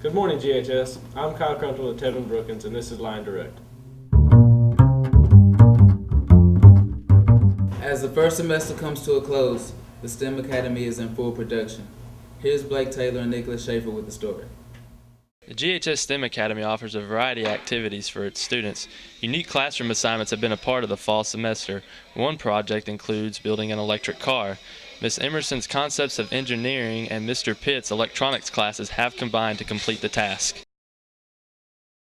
Good morning, GHS. I'm Kyle Crumple with Tevin Brookins, and this is Line Direct. As the first semester comes to a close, the STEM Academy is in full production. Here's Blake Taylor and Nicholas Schaefer with the story. The GHS STEM Academy offers a variety of activities for its students. Unique classroom assignments have been a part of the fall semester. One project includes building an electric car. Miss Emerson's concepts of engineering and Mr. Pitt's electronics classes have combined to complete the task.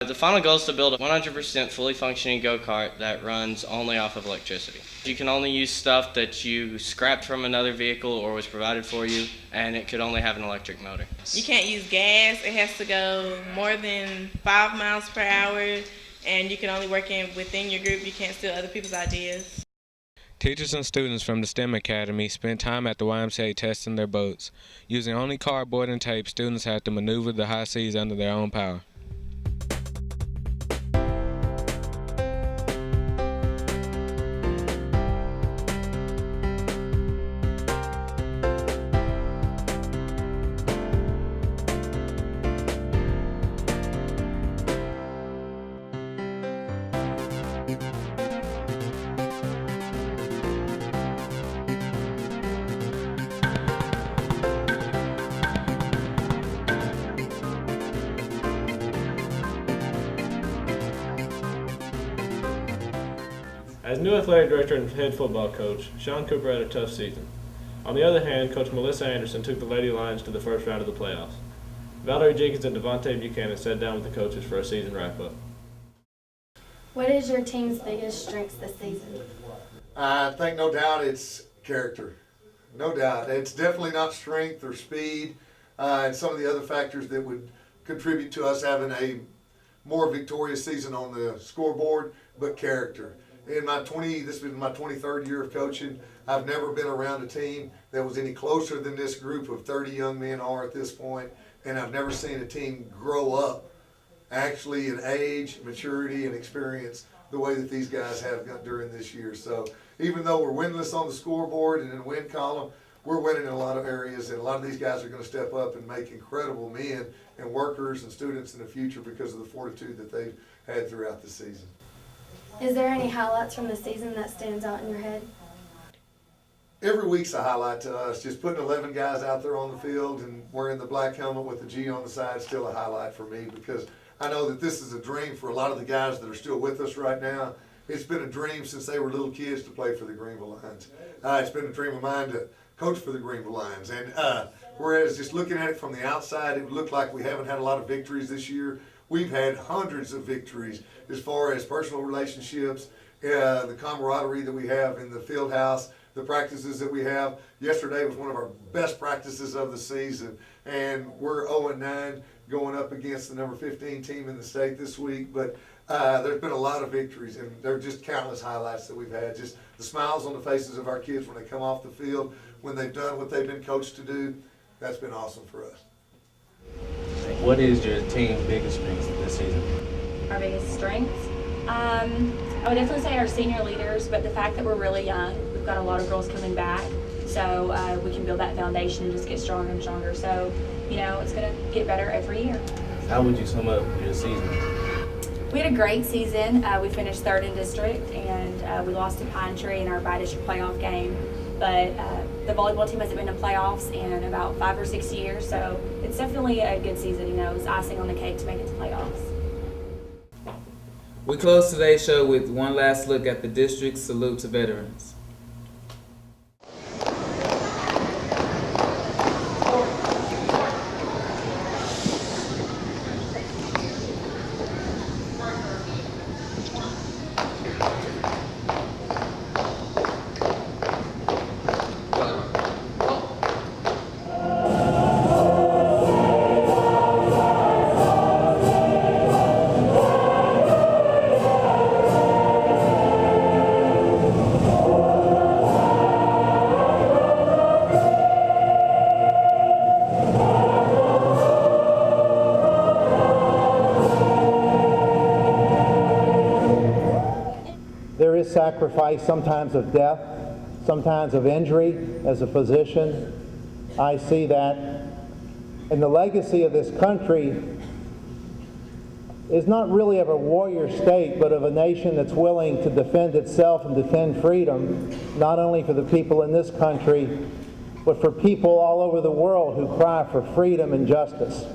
The final goal is to build a 100% fully functioning go-kart that runs only off of electricity. You can only use stuff that you scrapped from another vehicle or was provided for you, and it could only have an electric motor. You can't use gas. It has to go more than 5 miles per hour, and you can only work within your group. You can't steal other people's ideas. Teachers and students from the STEM Academy spent time at the YMCA testing their boats. Using only cardboard and tape, students had to maneuver the high seas under their own power. As new athletic director and head football coach, Sean Cooper had a tough season. On the other hand, Coach Melissa Anderson took the Lady Lions to the first round of the playoffs. Valerie Jenkins and Devontae Buchanan sat down with the coaches for a season wrap-up. What is your team's biggest strengths this season? I think no doubt it's character. No doubt. It's definitely not strength or speed and some of the other factors that would contribute to us having a more victorious season on the scoreboard, but character. In this has been my 23rd year of coaching. I've never been around a team that was any closer than this group of 30 young men are at this point, and I've never seen a team grow up actually in age, maturity, and experience the way that these guys have during this year. So even though we're winless on the scoreboard and in the win column, we're winning in a lot of areas, and a lot of these guys are going to step up and make incredible men and workers and students in the future because of the fortitude that they've had throughout the season. Is there any highlights from the season that stands out in your head? Every week's a highlight to us. Just putting 11 guys out there on the field and wearing the black helmet with the G on the side is still a highlight for me, because I know that this is a dream for a lot of the guys that are still with us right now. It's been a dream since they were little kids to play for the Greenville Lions. It's been a dream of mine to coach for the Greenville Lions. And whereas just looking at it from the outside, it would look like we haven't had a lot of victories this year. We've had hundreds of victories as far as personal relationships, the camaraderie that we have in the field house, the practices that we have. Yesterday was one of our best practices of the season, and we're 0-9 going up against the number 15 team in the state this week. But there's been a lot of victories, and there are just countless highlights that we've had. Just the smiles on the faces of our kids when they come off the field, when they've done what they've been coached to do. That's been awesome for us. What is your team's biggest strengths this season? Our biggest strengths? I would definitely say our senior leaders, but the fact that we're really young, we've got a lot of girls coming back, so we can build that foundation and just get stronger and stronger. So, it's going to get better every year. How would you sum up your season? We had a great season. We finished third in district, and we lost to Pine Tree in our bi-district playoff game. But the volleyball team hasn't been in playoffs in about 5 or 6 years, so it's definitely a good season. It's icing on the cake to make it to playoffs. We close today's show with one last look at the district's salute to veterans. There is sacrifice, sometimes of death, sometimes of injury. As a physician, I see that And the legacy of this country is not really of a warrior state, but of a nation that's willing to defend itself and defend freedom, not only for the people in this country, but for people all over the world who cry for freedom and justice.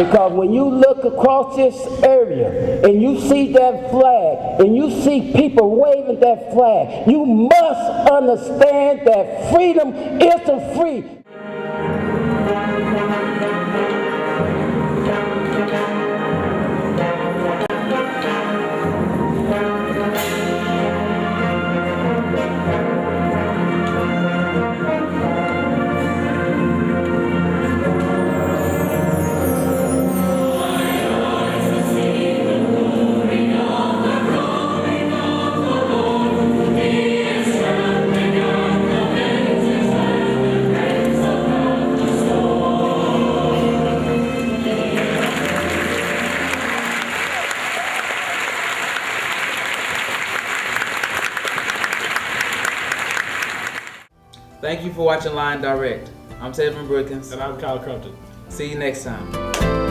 Because when you look across this area and you see that flag and you see people waving that flag, you must understand that freedom isn't free. Thank you for watching Line Direct. I'm Tevin Brookins. And I'm Kyle Crumpton. See you next time.